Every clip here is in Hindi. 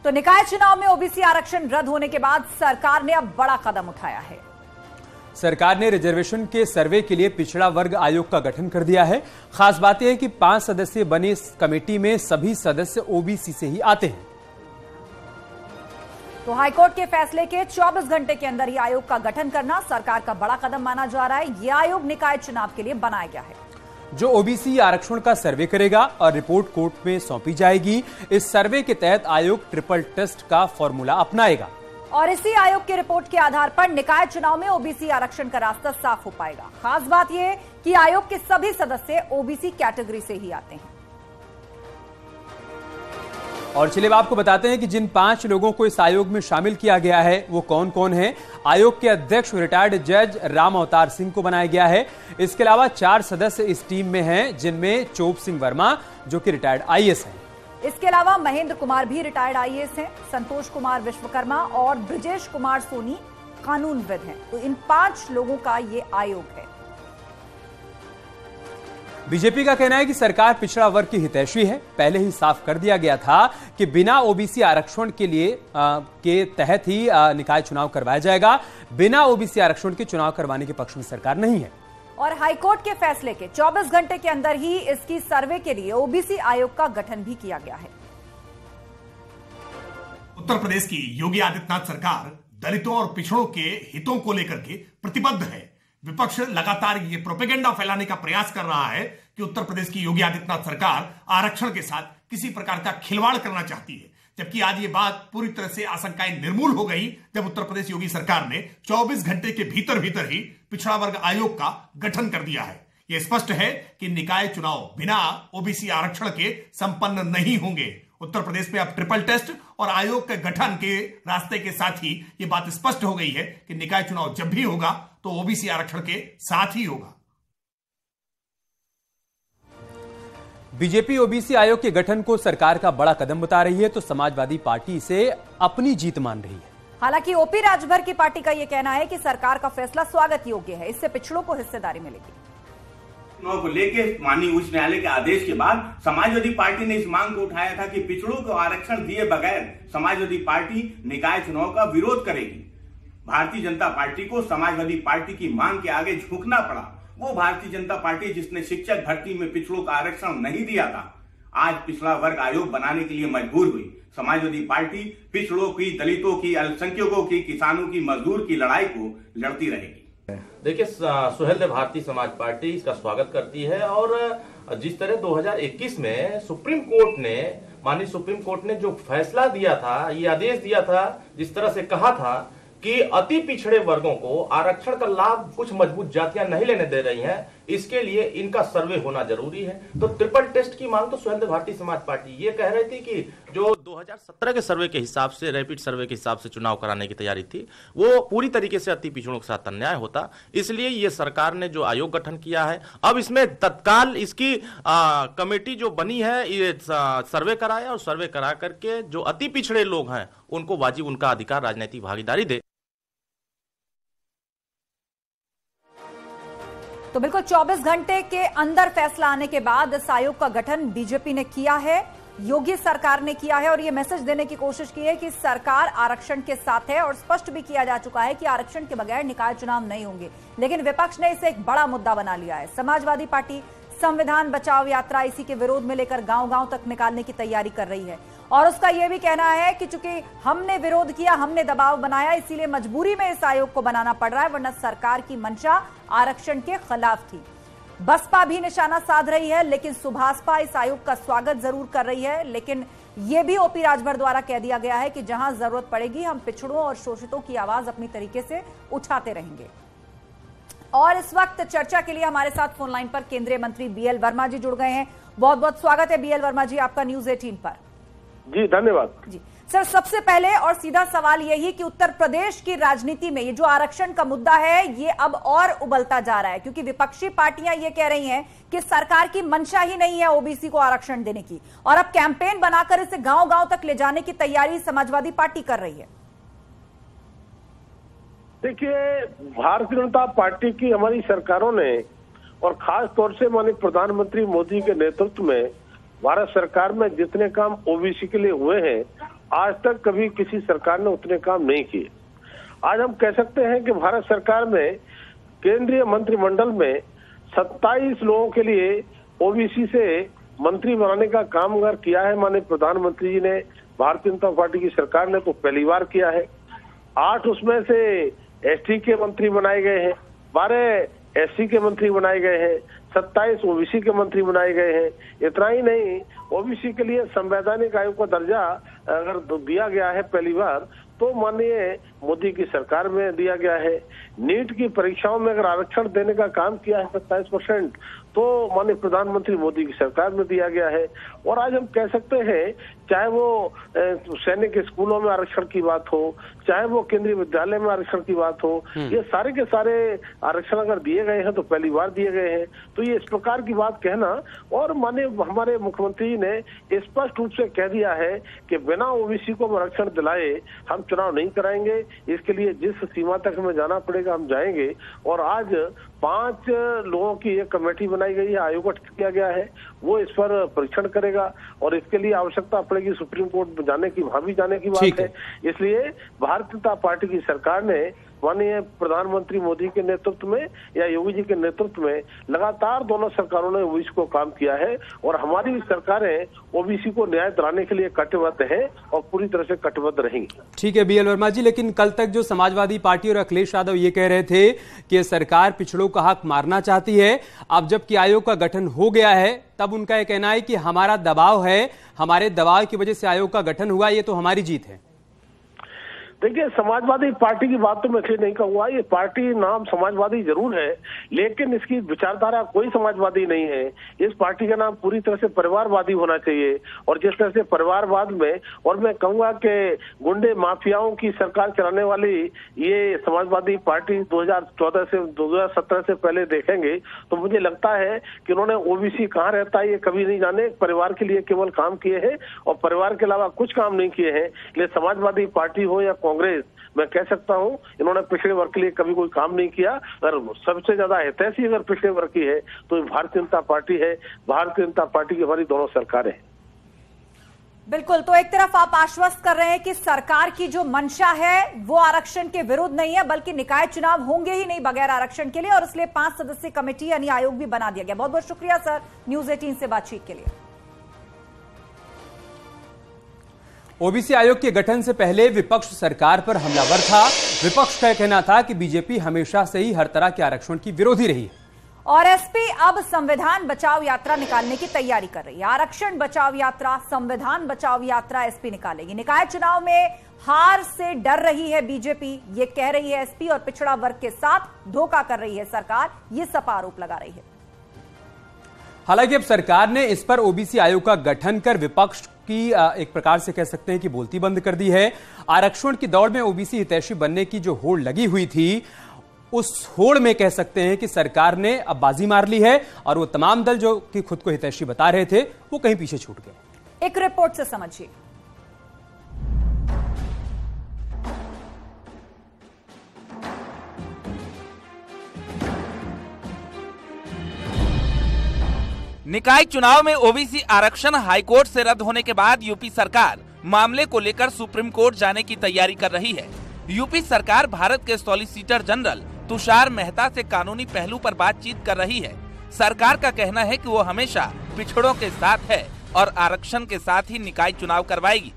तो निकाय चुनाव में ओबीसी आरक्षण रद्द होने के बाद सरकार ने अब बड़ा कदम उठाया है। सरकार ने रिजर्वेशन के सर्वे के लिए पिछड़ा वर्ग आयोग का गठन कर दिया है। खास बात यह है कि 5 सदस्यीय बनी इस कमेटी में सभी सदस्य ओबीसी से ही आते हैं। तो हाईकोर्ट के फैसले के 24 घंटे के अंदर ही आयोग का गठन करना सरकार का बड़ा कदम माना जा रहा है। यह आयोग निकाय चुनाव के लिए बनाया गया है, जो ओबीसी आरक्षण का सर्वे करेगा और रिपोर्ट कोर्ट में सौंपी जाएगी। इस सर्वे के तहत आयोग ट्रिपल टेस्ट का फॉर्मूला अपनाएगा और इसी आयोग की रिपोर्ट के आधार पर निकाय चुनाव में ओबीसी आरक्षण का रास्ता साफ हो पाएगा। खास बात यह कि आयोग के सभी सदस्य ओबीसी कैटेगरी से ही आते हैं। और चलिए आपको बताते हैं कि जिन 5 लोगों को इस आयोग में शामिल किया गया है वो कौन कौन हैं। आयोग के अध्यक्ष रिटायर्ड जज राम अवतार सिंह को बनाया गया है। इसके अलावा 4 सदस्य इस टीम में हैं, जिनमें चोप सिंह वर्मा जो कि रिटायर्ड आईएएस हैं। इसके अलावा महेंद्र कुमार भी रिटायर्ड आईएएस हैं, संतोष कुमार विश्वकर्मा और ब्रजेश कुमार सोनी कानूनविद हैं। तो इन 5 लोगों का ये आयोग है। बीजेपी का कहना है कि सरकार पिछड़ा वर्ग की हितैषी है। पहले ही साफ कर दिया गया था कि बिना ओबीसी आरक्षण के लिए के तहत ही निकाय चुनाव करवाया जाएगा। बिना ओबीसी आरक्षण के चुनाव करवाने के पक्ष में सरकार नहीं है। और हाईकोर्ट के फैसले के 24 घंटे के अंदर ही इसकी सर्वे के लिए ओबीसी आयोग का गठन भी किया गया है। उत्तर प्रदेश की योगी आदित्यनाथ सरकार दलितों और पिछड़ों के हितों को लेकर के प्रतिबद्ध है। विपक्ष लगातार ये प्रोपेगेंडा फैलाने का प्रयास कर रहा है कि उत्तर प्रदेश की योगी आदित्यनाथ सरकार आरक्षण के साथ किसी प्रकार का खिलवाड़ करना चाहती है, जबकि आज ये बात पूरी तरह से आशंकाएं निर्मूल हो गई जब उत्तर प्रदेश योगी सरकार ने 24 घंटे के भीतर ही पिछड़ा वर्ग आयोग का गठन कर दिया है। यह स्पष्ट है कि निकाय चुनाव बिना ओबीसी आरक्षण के संपन्न नहीं होंगे। उत्तर प्रदेश में अब ट्रिपल टेस्ट और आयोग के गठन के रास्ते के साथ ही यह बात स्पष्ट हो गई है कि निकाय चुनाव जब भी होगा तो ओबीसी आरक्षण के साथ ही होगा। बीजेपी ओबीसी आयोग के गठन को सरकार का बड़ा कदम बता रही है, तो समाजवादी पार्टी इसे अपनी जीत मान रही है। हालांकि ओपी राजभर की पार्टी का यह कहना है कि सरकार का फैसला स्वागत योग्य है, इससे पिछड़ों को हिस्सेदारी मिलेगी। चुनाव को लेकर माननीय उच्च न्यायालय के आदेश के बाद समाजवादी पार्टी ने इस मांग को उठाया था कि पिछड़ों को आरक्षण दिए बगैर समाजवादी पार्टी निकाय चुनाव का विरोध करेगी। भारतीय जनता पार्टी को समाजवादी पार्टी की मांग के आगे झुकना पड़ा। वो भारतीय जनता पार्टी जिसने शिक्षक भर्ती में पिछड़ों का आरक्षण नहीं दिया था, आज पिछड़ा वर्ग आयोग बनाने के लिए मजबूर हुई। समाजवादी पार्टी पिछड़ों की, दलितों की, अल्पसंख्यकों की, किसानों की, मजदूर की लड़ाई को लड़ती रहेगी। देखिए, सुहेल देव भारतीय समाज पार्टी इसका स्वागत करती है और जिस तरह 2021 में माननीय सुप्रीम कोर्ट ने जो फैसला दिया था, ये आदेश दिया था, जिस तरह से कहा था कि अति पिछड़े वर्गों को आरक्षण का लाभ कुछ मजबूत जातियां नहीं लेने दे रही हैं, इसके लिए इनका सर्वे होना जरूरी है। तो ट्रिपल टेस्ट की मांग तो सुहेल देव भारतीय समाज पार्टी ये कह रही थी कि जो 2017 के सर्वे के हिसाब से, रैपिड सर्वे के हिसाब से चुनाव कराने की तैयारी थी, वो पूरी तरीके से अति पिछड़ों के साथ अन्याय होता। इसलिए ये सरकार ने जो आयोग गठन किया है, अब इसमें तत्काल इसकी कमेटी जो बनी है, ये सर्वे कराए और सर्वे करा करके जो अति पिछड़े लोग हैं उनको वाजिब उनका अधिकार, राजनीतिक भागीदारी दे। तो बिल्कुल 24 घंटे के अंदर फैसला आने के बाद इस आयोग का गठन बीजेपी ने किया है, योगी सरकार ने किया है और यह मैसेज देने की कोशिश की है कि सरकार आरक्षण के साथ है और स्पष्ट भी किया जा चुका है कि आरक्षण के बगैर निकाय चुनाव नहीं होंगे। लेकिन विपक्ष ने इसे एक बड़ा मुद्दा बना लिया है। समाजवादी पार्टी संविधान बचाओ यात्रा इसी के विरोध में लेकर गांव-गांव तक निकालने की तैयारी कर रही है और उसका यह भी कहना है कि चूंकि हमने विरोध किया, हमने दबाव बनाया, इसीलिए मजबूरी में इस आयोग को बनाना पड़ रहा है, वरना सरकार की मंशा आरक्षण के खिलाफ थी। बसपा भी निशाना साध रही है, लेकिन सुभाषपा इस आयोग का स्वागत जरूर कर रही है। लेकिन यह भी ओपी राजभर द्वारा कह दिया गया है कि जहां जरूरत पड़ेगी हम पिछड़ों और शोषितों की आवाज अपनी तरीके से उठाते रहेंगे। और इस वक्त चर्चा के लिए हमारे साथ फोन लाइन पर केंद्रीय मंत्री बीएल वर्मा जी जुड़ गए हैं। बहुत बहुत स्वागत है बीएल वर्मा जी आपका न्यूज 18 पर। जी धन्यवाद। जी सर, सबसे पहले और सीधा सवाल यही कि उत्तर प्रदेश की राजनीति में ये जो आरक्षण का मुद्दा है, ये अब और उबलता जा रहा है, क्योंकि विपक्षी पार्टियां ये कह रही हैं कि सरकार की मंशा ही नहीं है ओबीसी को आरक्षण देने की, और अब कैंपेन बनाकर इसे गांव-गांव तक ले जाने की तैयारी समाजवादी पार्टी कर रही है। देखिए, भारतीय जनता पार्टी की हमारी सरकारों ने और खास तौर से माननीय प्रधानमंत्री मोदी के नेतृत्व में भारत सरकार में जितने काम ओबीसी के लिए हुए हैं, आज तक कभी किसी सरकार ने उतने काम नहीं किए। आज हम कह सकते हैं कि भारत सरकार में केंद्रीय मंत्रिमंडल में 27 लोगों के लिए ओबीसी से मंत्री बनाने का काम अगर किया है माननीय प्रधानमंत्री जी ने, भारतीय जनता पार्टी की सरकार ने, तो पहली बार किया है। 8 उसमें से एसटी के मंत्री बनाए गए हैं, 12 एससी के मंत्री बनाए गए हैं, 27 ओबीसी के मंत्री बनाए गए हैं। इतना ही नहीं, ओबीसी के लिए संवैधानिक आयोग का दर्जा अगर दिया गया है पहली बार, तो माननीय मोदी की सरकार में दिया गया है। नीट की परीक्षाओं में अगर आरक्षण देने का काम किया है 27%, तो माननीय प्रधानमंत्री मोदी की सरकार में दिया गया है। और आज हम कह सकते हैं, चाहे वो सैनिक स्कूलों में आरक्षण की बात हो, चाहे वो केंद्रीय विद्यालय में आरक्षण की बात हो, ये सारे के सारे आरक्षण अगर दिए गए हैं तो पहली बार दिए गए हैं। तो ये इस प्रकार की बात कहना, और माननीय हमारे मुख्यमंत्री जी ने स्पष्ट रूप से कह दिया है कि बिना ओबीसी को आरक्षण दिलाए हम चुनाव नहीं कराएंगे। इसके लिए जिस सीमा तक हमें जाना पड़ेगा हम जाएंगे। और आज 5 लोगों की एक कमेटी बनाई गई है, आयोग गठित किया गया है, वो इस पर परीक्षण करेगा और इसके लिए आवश्यकता पड़ेगी सुप्रीम कोर्ट में जाने की, वहां भी जाने की बात है। इसलिए भारतीय जनता पार्टी की सरकार ने माननीय प्रधानमंत्री मोदी के नेतृत्व में या योगी जी के नेतृत्व में लगातार दोनों सरकारों ने ओबीसी को काम किया है, और हमारी सरकारें ओबीसी को न्याय दिलाने के लिए कटिबद्ध है और पूरी तरह से कटिबद्ध रहेंगी। ठीक है बीएल वर्मा जी, लेकिन कल तक जो समाजवादी पार्टी और अखिलेश यादव ये कह रहे थे कि सरकार पिछड़ों का हक मारना चाहती है, अब जबकि आयोग का गठन हो गया है तब उनका यह कहना है कि हमारा दबाव है, हमारे दबाव की वजह से आयोग का गठन हुआ, ये तो हमारी जीत है। देखिए, समाजवादी पार्टी की बात तो मैं इसलिए नहीं कहूंगा, ये पार्टी नाम समाजवादी जरूर है, लेकिन इसकी विचारधारा कोई समाजवादी नहीं है। इस पार्टी का नाम पूरी तरह से परिवारवादी होना चाहिए। और जिस तरह से परिवारवाद में, और मैं कहूंगा कि गुंडे माफियाओं की सरकार चलाने वाली ये समाजवादी पार्टी 2014 से 2017 से पहले देखेंगे तो मुझे लगता है कि उन्होंने ओबीसी कहाँ रहता है ये कभी नहीं जाने, परिवार के लिए केवल काम किए हैं और परिवार के अलावा कुछ काम नहीं किए हैं। इसलिए समाजवादी पार्टी हो या कांग्रेस, मैं कह सकता हूं इन्होंने पिछड़े वर्ग के लिए कभी कोई काम नहीं किया। अगर सबसे ज्यादा हितैषी अगर पिछड़े वर्ग की है तो भारतीय जनता पार्टी है। भारतीय जनता पार्टी की हमारी दोनों सरकारें हैं। बिल्कुल, तो एक तरफ आप आश्वस्त कर रहे हैं कि सरकार की जो मंशा है वो आरक्षण के विरुद्ध नहीं है, बल्कि निकाय चुनाव होंगे ही नहीं बगैर आरक्षण के लिए, और इसलिए 5 सदस्यीय कमेटी यानी आयोग भी बना दिया गया। बहुत बहुत शुक्रिया सर न्यूज़ 18 से बातचीत के लिए। ओबीसी आयोग के गठन से पहले विपक्ष सरकार पर हमलावर था। विपक्ष का कहना था कि बीजेपी हमेशा से ही हर तरह के आरक्षण की विरोधी रही है। और एसपी अब संविधान बचाओ यात्रा निकालने की तैयारी कर रही है। आरक्षण बचाओ यात्रा, संविधान बचाओ यात्रा एसपी निकालेगी। निकाय चुनाव में हार से डर रही है बीजेपी, ये कह रही है एसपी, और पिछड़ा वर्ग के साथ धोखा कर रही है सरकार, ये सपा आरोप लगा रही है। हालांकि अब सरकार ने इस पर ओबीसी आयोग का गठन कर विपक्ष की एक प्रकार से कह सकते हैं कि बोलती बंद कर दी है। आरक्षण की दौड़ में ओबीसी हितैषी बनने की जो होड़ लगी हुई थी, उस होड़ में कह सकते हैं कि सरकार ने अब बाजी मार ली है, और वो तमाम दल जो कि खुद को हितैषी बता रहे थे वो कहीं पीछे छूट गए। एक रिपोर्ट से समझिए। निकाय चुनाव में ओबीसी आरक्षण हाईकोर्ट से रद्द होने के बाद यूपी सरकार मामले को लेकर सुप्रीम कोर्ट जाने की तैयारी कर रही है। यूपी सरकार भारत के सॉलिसिटर जनरल तुषार मेहता से कानूनी पहलू पर बातचीत कर रही है। सरकार का कहना है कि वो हमेशा पिछड़ों के साथ है और आरक्षण के साथ ही निकाय चुनाव करवाएगी।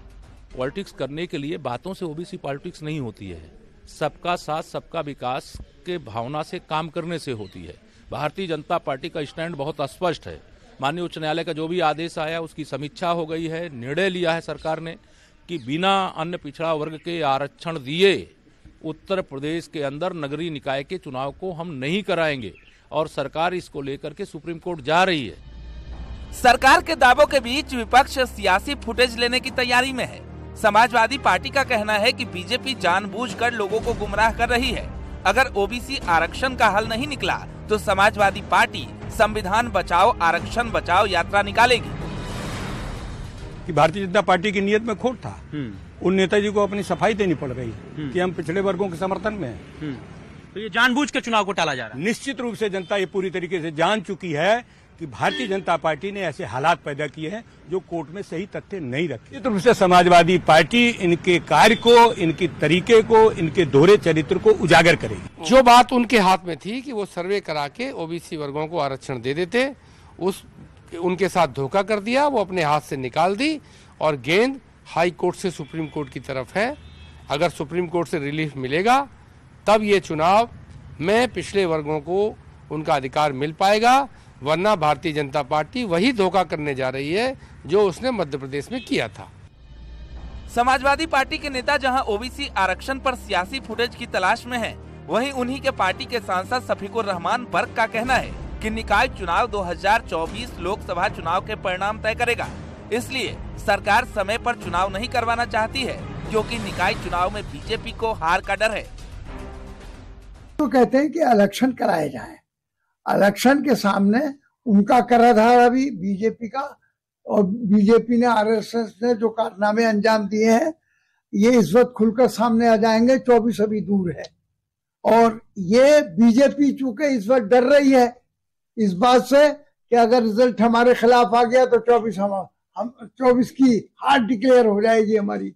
पॉलिटिक्स करने के लिए बातों से ओबीसी पॉलिटिक्स नहीं होती है, सबका साथ सबका विकास के भावना से काम करने से होती है। भारतीय जनता पार्टी का स्टैंड बहुत स्पष्ट है। माननीय उच्च न्यायालय का जो भी आदेश आया उसकी समीक्षा हो गई है। निर्णय लिया है सरकार ने कि बिना अन्य पिछड़ा वर्ग के आरक्षण दिए उत्तर प्रदेश के अंदर नगरीय निकाय के चुनाव को हम नहीं कराएंगे, और सरकार इसको लेकर के सुप्रीम कोर्ट जा रही है। सरकार के दावों के बीच विपक्ष सियासी फुटेज लेने की तैयारी में है। समाजवादी पार्टी का कहना है कि बीजेपी जानबूझकर लोगों को गुमराह कर रही है। अगर ओबीसी आरक्षण का हल नहीं निकला तो समाजवादी पार्टी संविधान बचाओ आरक्षण बचाओ यात्रा निकालेगी। कि भारतीय जनता पार्टी की नीयत में खोट था, उन नेताजी को अपनी सफाई देनी पड़ गई कि हम पिछड़े वर्गों के समर्थन में हैं। तो ये जानबूझ के चुनाव को टाला जा रहा है। निश्चित रूप से जनता ये पूरी तरीके से जान चुकी है कि भारतीय जनता पार्टी ने ऐसे हालात पैदा किए हैं जो कोर्ट में सही तथ्य नहीं रखे। निश्चित रूप से समाजवादी पार्टी इनके कार्य को, इनके तरीके को, इनके दोहरे चरित्र को उजागर करेगी। जो बात उनके हाथ में थी कि वो सर्वे करा के ओबीसी वर्गों को आरक्षण दे देते, उनके साथ धोखा कर दिया, वो अपने हाथ से निकाल दी और गेंद हाई कोर्ट से सुप्रीम कोर्ट की तरफ है। अगर सुप्रीम कोर्ट से रिलीफ मिलेगा तब ये चुनाव में पिछड़े वर्गों को उनका अधिकार मिल पाएगा, वरना भारतीय जनता पार्टी वही धोखा करने जा रही है जो उसने मध्य प्रदेश में किया था। समाजवादी पार्टी के नेता जहां ओबीसी आरक्षण पर सियासी फुटेज की तलाश में हैं, वहीं उन्हीं के पार्टी के सांसद शफीकुर रहमान बर्क का कहना है कि निकाय चुनाव 2024 लोकसभा चुनाव के परिणाम तय करेगा। इसलिए सरकार समय पर चुनाव नहीं करवाना चाहती है, क्योंकि निकाय चुनाव में बीजेपी को हार का डर है। तो कहते हैं कि इलेक्शन कराए जाएं। इलेक्शन के सामने उनका कराधार अभी बीजेपी का, और बीजेपी ने, आरएसएस ने जो कारनामे अंजाम दिए हैं ये इस वक्त खुलकर सामने आ जाएंगे। 24 अभी दूर है और ये बीजेपी चूंकि इस वक्त डर रही है इस बात से कि अगर रिजल्ट हमारे खिलाफ आ गया तो 24 की हार डिक्लेयर हो जाएगी हमारी।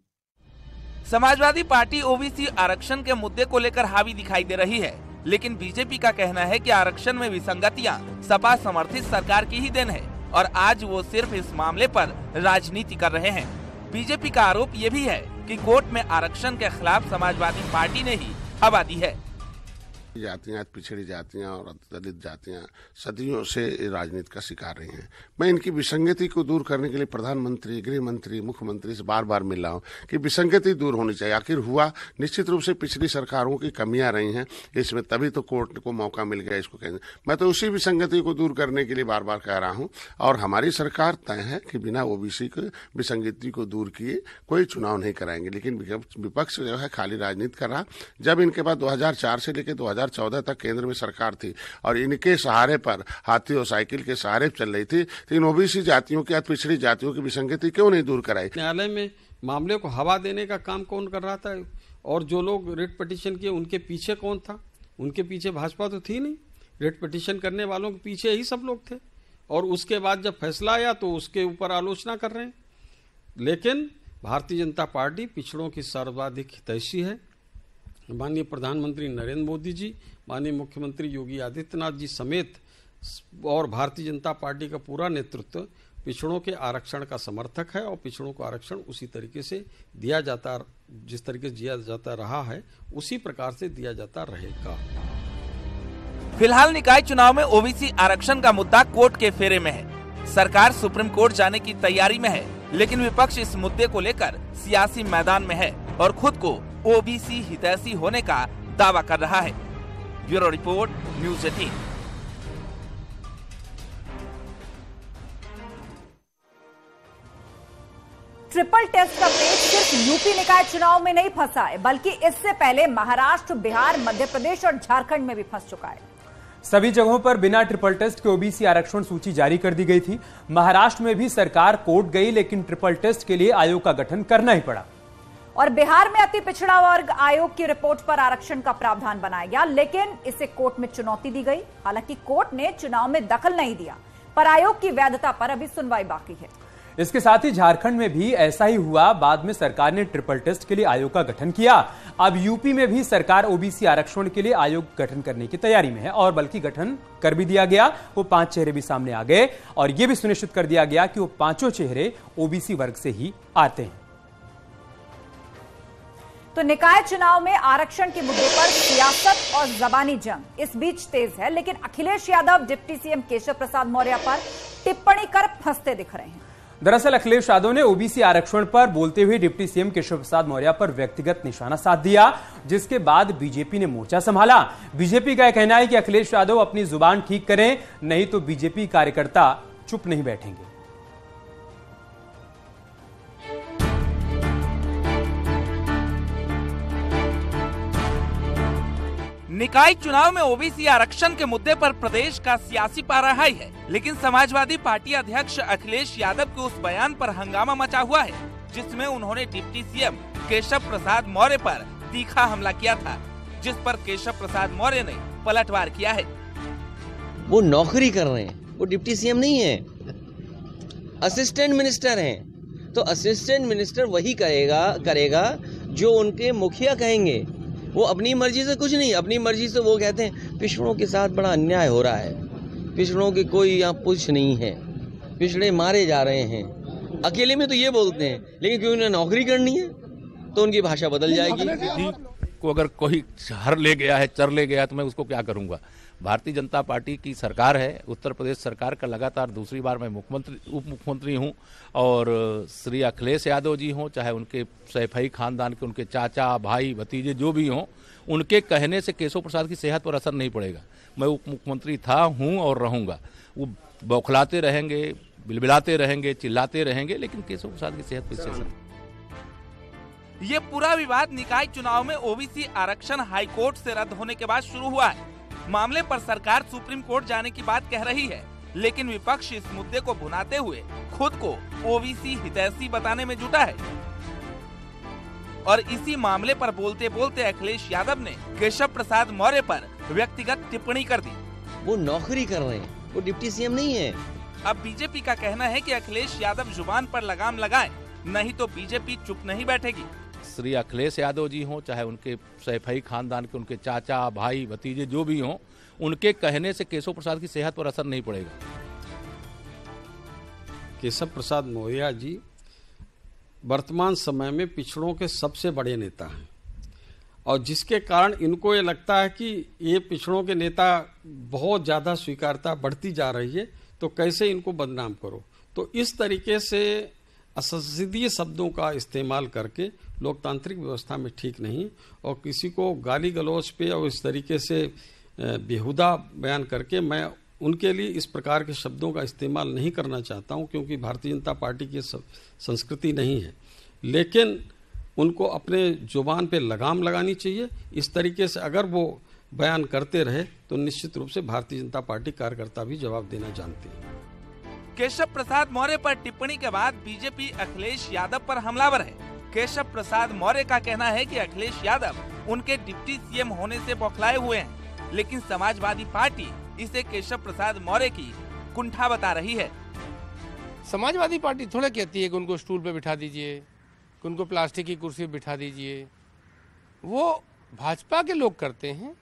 समाजवादी पार्टी ओबीसी आरक्षण के मुद्दे को लेकर हावी दिखाई दे रही है, लेकिन बीजेपी का कहना है कि आरक्षण में विसंगतियां सपा समर्थित सरकार की ही देन है और आज वो सिर्फ इस मामले पर राजनीति कर रहे हैं। बीजेपी का आरोप ये भी है कि कोर्ट में आरक्षण के खिलाफ समाजवादी पार्टी ने ही हवा दी है। जातियां, पिछड़ी जातियां और दलित जातियां सदियों से राजनीति का शिकार रही हैं। मैं इनकी विसंगति को दूर करने के लिए प्रधानमंत्री, गृह मंत्री, मुख्यमंत्री से बार बार मिल रहा हूं कि विसंगति दूर होनी चाहिए। आखिर हुआ निश्चित रूप से पिछली सरकारों की कमियां रही हैं इसमें, तभी तो कोर्ट को मौका मिल गया इसको कहने। मैं तो उसी विसंगति को दूर करने के लिए बार बार कह रहा हूं और हमारी सरकार तय है कि बिना ओबीसी के विसंगति को दूर किए कोई चुनाव नहीं कराएंगे। लेकिन विपक्ष जो है खाली राजनीति कर रहा। जब इनके बाद 2004 से लेकर 2014 तक केंद्र में सरकार थी और इनके सहारे पर हाथी और साइकिल के सहारे चल रही थी, तो इन ओबीसी जातियों की, पिछड़ी जातियों की विसंगति क्यों नहीं दूर कराई? न्यायालय में मामले को हवा देने का काम कौन कर रहा था और जो लोग रिट पिटीशन किए उनके पीछे कौन था? उनके पीछे भाजपा तो थी नहीं, रिट पिटीशन करने वालों के पीछे ही सब लोग थे और उसके बाद जब फैसला आया तो उसके ऊपर आलोचना कर रहे हैं। लेकिन भारतीय जनता पार्टी पिछड़ों की सर्वाधिक हितैषी है। माननीय प्रधानमंत्री नरेंद्र मोदी जी, माननीय मुख्यमंत्री योगी आदित्यनाथ जी समेत और भारतीय जनता पार्टी का पूरा नेतृत्व पिछड़ों के आरक्षण का समर्थक है और पिछड़ों को आरक्षण उसी तरीके से दिया जाता, जिस तरीके से दिया जाता रहा है उसी प्रकार से दिया जाता रहेगा। फिलहाल निकाय चुनाव में ओबीसी आरक्षण का मुद्दा कोर्ट के फेरे में है। सरकार सुप्रीम कोर्ट जाने की तैयारी में है, लेकिन विपक्ष इस मुद्दे को लेकर सियासी मैदान में है और खुद को ओबीसी हितैषी होने का दावा कर रहा है। Bureau report, news 18। Triple test का पेच सिर्फ यूपी निकाय चुनाव में नहीं फंसा है, बल्कि इससे पहले महाराष्ट्र, बिहार, मध्य प्रदेश और झारखंड में भी फंस चुका है। सभी जगहों पर बिना ट्रिपल टेस्ट के ओबीसी आरक्षण सूची जारी कर दी गई थी। महाराष्ट्र में भी सरकार कोर्ट गई, लेकिन ट्रिपल टेस्ट के लिए आयोग का गठन करना ही पड़ा। और बिहार में अति पिछड़ा वर्ग आयोग की रिपोर्ट पर आरक्षण का प्रावधान बनाया गया, लेकिन इसे कोर्ट में चुनौती दी गई। हालांकि कोर्ट ने चुनाव में दखल नहीं दिया, पर आयोग की वैधता पर अभी सुनवाई बाकी है। इसके साथ ही झारखंड में भी ऐसा ही हुआ। बाद में सरकार ने ट्रिपल टेस्ट के लिए आयोग का गठन किया। अब यूपी में भी सरकार ओबीसी आरक्षण के लिए आयोग गठन करने की तैयारी में है और बल्कि गठन कर भी दिया गया। वो 5 चेहरे भी सामने आ गए और यह भी सुनिश्चित कर दिया गया कि वो 5 चेहरे ओबीसी वर्ग से ही आते हैं। तो निकाय चुनाव में आरक्षण के मुद्दे पर सियासत और जबानी जंग इस बीच तेज है, लेकिन अखिलेश यादव डिप्टी सीएम केशव प्रसाद मौर्य पर टिप्पणी कर फंसते दिख रहे हैं। दरअसल अखिलेश यादव ने ओबीसी आरक्षण पर बोलते हुए डिप्टी सीएम केशव प्रसाद मौर्य पर व्यक्तिगत निशाना साध दिया, जिसके बाद बीजेपी ने मोर्चा संभाला। बीजेपी का कहना है कि अखिलेश यादव अपनी जुबान ठीक करें, नहीं तो बीजेपी कार्यकर्ता चुप नहीं बैठेंगे। निकाय चुनाव में ओबीसी आरक्षण के मुद्दे पर प्रदेश का सियासी पारा हाई है, लेकिन समाजवादी पार्टी अध्यक्ष अखिलेश यादव के उस बयान पर हंगामा मचा हुआ है, जिसमें उन्होंने डिप्टी सीएम केशव प्रसाद मौर्य पर तीखा हमला किया था, जिस पर केशव प्रसाद मौर्य ने पलटवार किया है। वो नौकरी कर रहे हैं, वो डिप्टी सीएम नहीं है, असिस्टेंट मिनिस्टर हैं। तो असिस्टेंट मिनिस्टर वही करेगा जो उनके मुखिया कहेंगे। वो अपनी मर्जी से कुछ नहीं, अपनी मर्जी से वो कहते हैं पिछड़ों के साथ बड़ा अन्याय हो रहा है, पिछड़ों की कोई यहाँ पुछ नहीं है, पिछड़े मारे जा रहे हैं। अकेले में तो ये बोलते हैं, लेकिन क्योंकि उन्हें नौकरी करनी है तो उनकी भाषा बदल जाएगी। को अगर कोई हर ले गया है, चर ले गया है, तो मैं उसको क्या करूंगा। भारतीय जनता पार्टी की सरकार है, उत्तर प्रदेश सरकार का लगातार दूसरी बार मैं उप मुख्यमंत्री हूं, और श्री अखिलेश यादव जी हों, चाहे उनके सैफई खानदान के उनके चाचा भाई भतीजे जो भी हों, उनके कहने से केशव प्रसाद की सेहत पर असर नहीं पड़ेगा। मैं उप मुख्यमंत्री था, हूं और रहूंगा। वो बौखलाते रहेंगे, बिलबिलाते रहेंगे, चिल्लाते रहेंगे, लेकिन केशव प्रसाद की सेहत पर इससे असर। ये पूरा विवाद निकाय चुनाव में ओबीसी आरक्षण हाईकोर्ट से रद्द होने के बाद शुरू हुआ है। मामले पर सरकार सुप्रीम कोर्ट जाने की बात कह रही है, लेकिन विपक्ष इस मुद्दे को भुनाते हुए खुद को ओबीसी हितैषी बताने में जुटा है। और इसी मामले पर बोलते बोलते अखिलेश यादव ने केशव प्रसाद मौर्य पर व्यक्तिगत टिप्पणी कर दी। वो नौकरी कर रहे हैं, वो डिप्टी सीएम नहीं है। अब बीजेपी का कहना है कि अखिलेश यादव जुबान पर लगाम लगाएं, नहीं तो बीजेपी चुप नहीं बैठेगी। श्री अखिलेश यादव जी हों, चाहे उनके सैफई खानदान के उनके चाचा भाई भतीजे जो भी हों, उनके कहने से केशव प्रसाद की सेहत पर असर नहीं पड़ेगा। केशव प्रसाद मौर्य जी वर्तमान समय में पिछड़ों के सबसे बड़े नेता हैं, और जिसके कारण इनको ये लगता है कि ये पिछड़ों के नेता बहुत ज़्यादा स्वीकार्यता बढ़ती जा रही है, तो कैसे इनको बदनाम करो। तो इस तरीके से असंसदीय शब्दों का इस्तेमाल करके लोकतांत्रिक व्यवस्था में ठीक नहीं, और किसी को गाली गलौज पे और इस तरीके से बेहुदा बयान करके मैं उनके लिए इस प्रकार के शब्दों का इस्तेमाल नहीं करना चाहता हूं, क्योंकि भारतीय जनता पार्टी की संस्कृति नहीं है। लेकिन उनको अपने जुबान पे लगाम लगानी चाहिए। इस तरीके से अगर वो बयान करते रहे तो निश्चित रूप से भारतीय जनता पार्टी कार्यकर्ता भी जवाब देना जानते हैं। केशव प्रसाद मौर्य पर टिप्पणी के बाद बीजेपी अखिलेश यादव पर हमलावर है। केशव प्रसाद मौर्य का कहना है कि अखिलेश यादव उनके डिप्टी सीएम होने से बौखलाए हुए हैं, लेकिन समाजवादी पार्टी इसे केशव प्रसाद मौर्य की कुंठा बता रही है। समाजवादी पार्टी थोड़ा कहती है कि उनको स्टूल पे बिठा दीजिए, कि उनको प्लास्टिक की कुर्सी पे बिठा दीजिए। वो भाजपा के लोग करते हैं।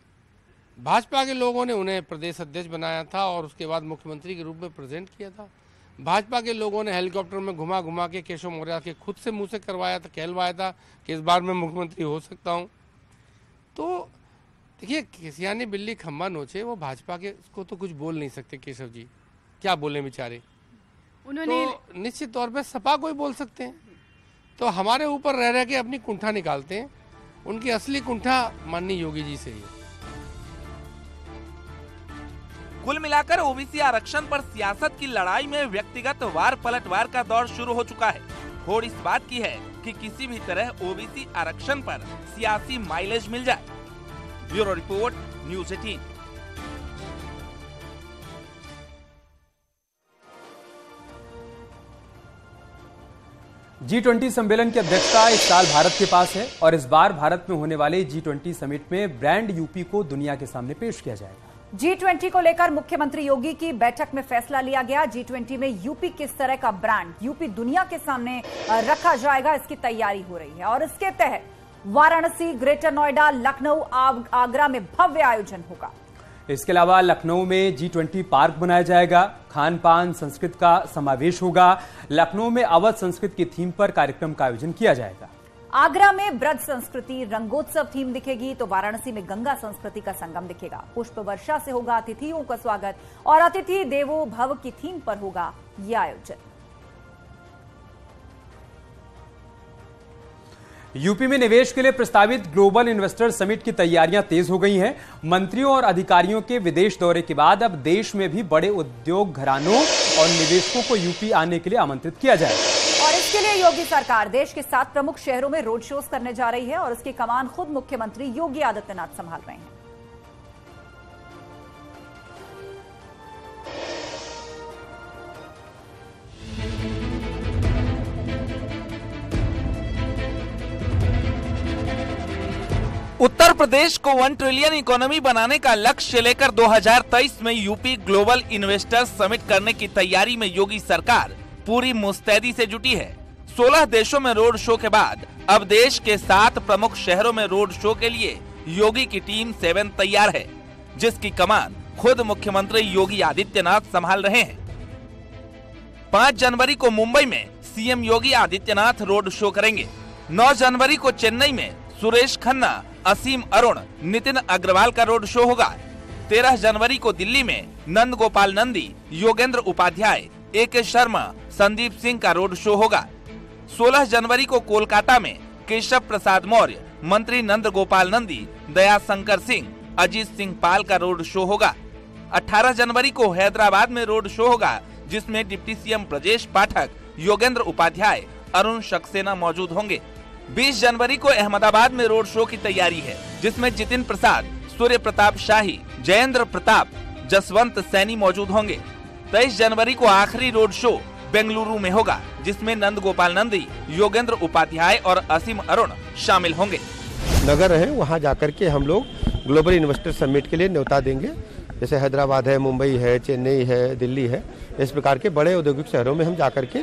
भाजपा के लोगों ने उन्हें प्रदेश अध्यक्ष बनाया था और उसके बाद मुख्यमंत्री के रूप में प्रेजेंट किया था। भाजपा के लोगों ने हेलीकॉप्टर में घुमा घुमा के केशव मौर्य के खुद से मुंह से करवाया था, कहलवाया था कि इस बार मैं मुख्यमंत्री हो सकता हूं। तो देखिए, किसियानी बिल्ली खम्मा नोचे, वो भाजपा के को तो कुछ बोल नहीं सकते। केशव जी क्या बोले बेचारे, उन्होंने तो निश्चित तौर पर सपा को ही बोल सकते हैं। तो हमारे ऊपर रह रह के अपनी कुंठा निकालते हैं। उनकी असली कुंठा माननीय योगी जी से ही है। कुल मिलाकर ओबीसी आरक्षण पर सियासत की लड़ाई में व्यक्तिगत वार पलटवार का दौर शुरू हो चुका है। होड़ इस बात की है कि किसी भी तरह ओबीसी आरक्षण पर सियासी माइलेज मिल जाए। Bureau report, news 18। G20 सम्मेलन की अध्यक्षता इस साल भारत के पास है, और इस बार भारत में होने वाले G20 समिट में ब्रांड यूपी को दुनिया के सामने पेश किया जाएगा। G20 को लेकर मुख्यमंत्री योगी की बैठक में फैसला लिया गया। G20 में यूपी किस तरह का ब्रांड यूपी दुनिया के सामने रखा जाएगा, इसकी तैयारी हो रही है, और इसके तहत वाराणसी, ग्रेटर नोएडा, लखनऊ, आगरा में भव्य आयोजन होगा। इसके अलावा लखनऊ में G20 पार्क बनाया जाएगा। खान पान संस्कृत का समावेश होगा। लखनऊ में अवध संस्कृत की थीम पर कार्यक्रम का आयोजन किया जाएगा। आगरा में ब्रज संस्कृति रंगोत्सव थीम दिखेगी, तो वाराणसी में गंगा संस्कृति का संगम दिखेगा। पुष्प वर्षा से होगा अतिथियों का स्वागत, और अतिथि देवो भव की थीम पर होगा यह आयोजन। यूपी में निवेश के लिए प्रस्तावित ग्लोबल इन्वेस्टर समिट की तैयारियां तेज हो गई हैं। मंत्रियों और अधिकारियों के विदेश दौरे के बाद अब देश में भी बड़े उद्योग घरानों और निवेशकों को यूपी आने के लिए आमंत्रित किया जाएगा। और इसके लिए योगी सरकार देश के 7 प्रमुख शहरों में रोड शोज करने जा रही है, और इसकी कमान खुद मुख्यमंत्री योगी आदित्यनाथ संभाल रहे हैं। उत्तर प्रदेश को 1 ट्रिलियन इकोनॉमी बनाने का लक्ष्य लेकर 2023 में यूपी ग्लोबल इन्वेस्टर्स समिट करने की तैयारी में योगी सरकार पूरी मुस्तैदी से जुटी है। 16 देशों में रोड शो के बाद अब देश के 7 प्रमुख शहरों में रोड शो के लिए योगी की टीम 7 तैयार है, जिसकी कमान खुद मुख्यमंत्री योगी आदित्यनाथ संभाल रहे हैं। 5 जनवरी को मुंबई में CM Yogi Adityanath road show करेंगे। 9 जनवरी को चेन्नई में सुरेश खन्ना, असीम अरुण, नितिन अग्रवाल का रोड शो होगा। 13 जनवरी को दिल्ली में नंद गोपाल नंदी, योगेंद्र उपाध्याय, AK शर्मा, संदीप सिंह का रोड शो होगा। 16 जनवरी को कोलकाता में केशव प्रसाद मौर्य, मंत्री नंद गोपाल नंदी, दया शंकर सिंह, अजीत सिंह पाल का रोड शो होगा। 18 जनवरी को हैदराबाद में रोड शो होगा, जिसमें डिप्टी सीएम ब्रजेश पाठक, योगेंद्र उपाध्याय, अरुण सक्सेना मौजूद होंगे। 20 जनवरी को अहमदाबाद में रोड शो की तैयारी है, जिसमें जितिन प्रसाद, सूर्य प्रताप शाही, जयेंद्र प्रताप, जसवंत सैनी मौजूद होंगे। 23 जनवरी को आखिरी रोड शो बेंगलुरु में होगा, जिसमें नंद गोपाल नंदी, योगेंद्र उपाध्याय और असीम अरुण शामिल होंगे। नगर है, वहाँ जाकर के हम लोग ग्लोबल इन्वेस्टर समिट के लिए न्योता देंगे। जैसे हैदराबाद है, मुंबई है, चेन्नई है, दिल्ली है, इस प्रकार के बड़े औद्योगिक शहरों में हम जाकर के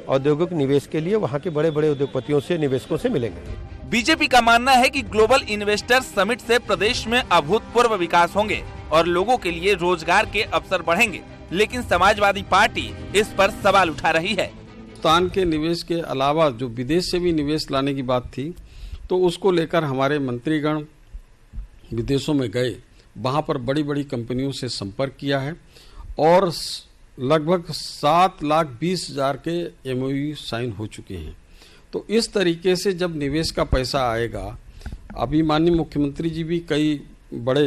औद्योगिक निवेश के लिए वहाँ के बड़े बड़े उद्योगपतियों से, निवेशकों से मिलेंगे। बीजेपी का मानना है कि ग्लोबल इन्वेस्टर्स समिट से प्रदेश में अभूतपूर्व विकास होंगे और लोगों के लिए रोजगार के अवसर बढ़ेंगे, लेकिन समाजवादी पार्टी इस पर सवाल उठा रही है। हिंदुस्तान के निवेश के अलावा जो विदेश से भी निवेश लाने की बात थी, तो उसको लेकर हमारे मंत्रीगण विदेशों में गए, वहाँ पर बड़ी बड़ी कंपनियों से संपर्क किया है और लगभग 7,20,000 के MOU साइन हो चुके हैं। तो इस तरीके से जब निवेश का पैसा आएगा, अभी माननीय मुख्यमंत्री जी भी कई बड़े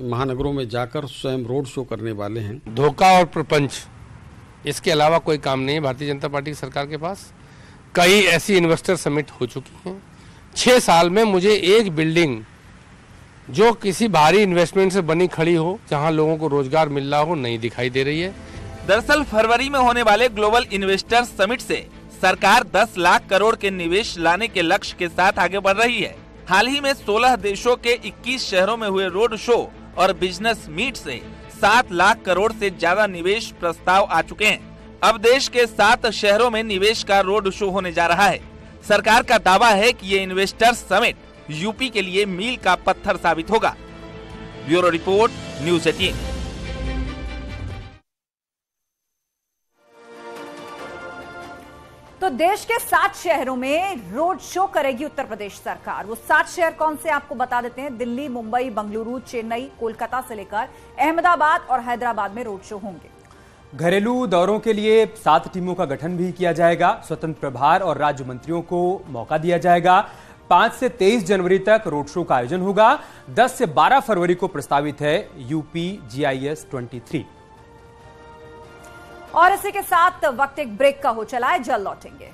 महानगरों में जाकर स्वयं रोड शो करने वाले हैं। धोखा और प्रपंच, इसके अलावा कोई काम नहीं है भारतीय जनता पार्टी की सरकार के पास। कई ऐसी इन्वेस्टर समिट हो चुकी हैं। 6 साल में मुझे एक बिल्डिंग जो किसी भारी इन्वेस्टमेंट से बनी खड़ी हो, जहां लोगों को रोजगार मिल रहा हो, नहीं दिखाई दे रही है। दरअसल फरवरी में होने वाले ग्लोबल इन्वेस्टर्स समिट से सरकार 10 लाख करोड़ के निवेश लाने के लक्ष्य के साथ आगे बढ़ रही है। हाल ही में 16 देशों के 21 शहरों में हुए रोड शो और बिजनेस मीट से 7 लाख करोड़ से ज्यादा निवेश प्रस्ताव आ चुके हैं। अब देश के 7 शहरों में निवेश का रोड शो होने जा रहा है। सरकार का दावा है कि ये इन्वेस्टर्स समिट यूपी के लिए मील का पत्थर साबित होगा। Bureau report, news 18। तो देश के 7 शहरों में रोड शो करेगी उत्तर प्रदेश सरकार। वो 7 शहर कौन से आपको बता देते हैं। दिल्ली, मुंबई, बेंगलुरु, चेन्नई, कोलकाता से लेकर अहमदाबाद और हैदराबाद में रोड शो होंगे। घरेलू दौरों के लिए 7 टीमों का गठन भी किया जाएगा। स्वतंत्र प्रभार और राज्य मंत्रियों को मौका दिया जाएगा। 5 से 23 जनवरी तक रोड शो का आयोजन होगा। 10 से 12 फरवरी को प्रस्तावित है यूपी GIS 23। और इसी के साथ वक्त एक ब्रेक का हो चला है, जल्द लौटेंगे।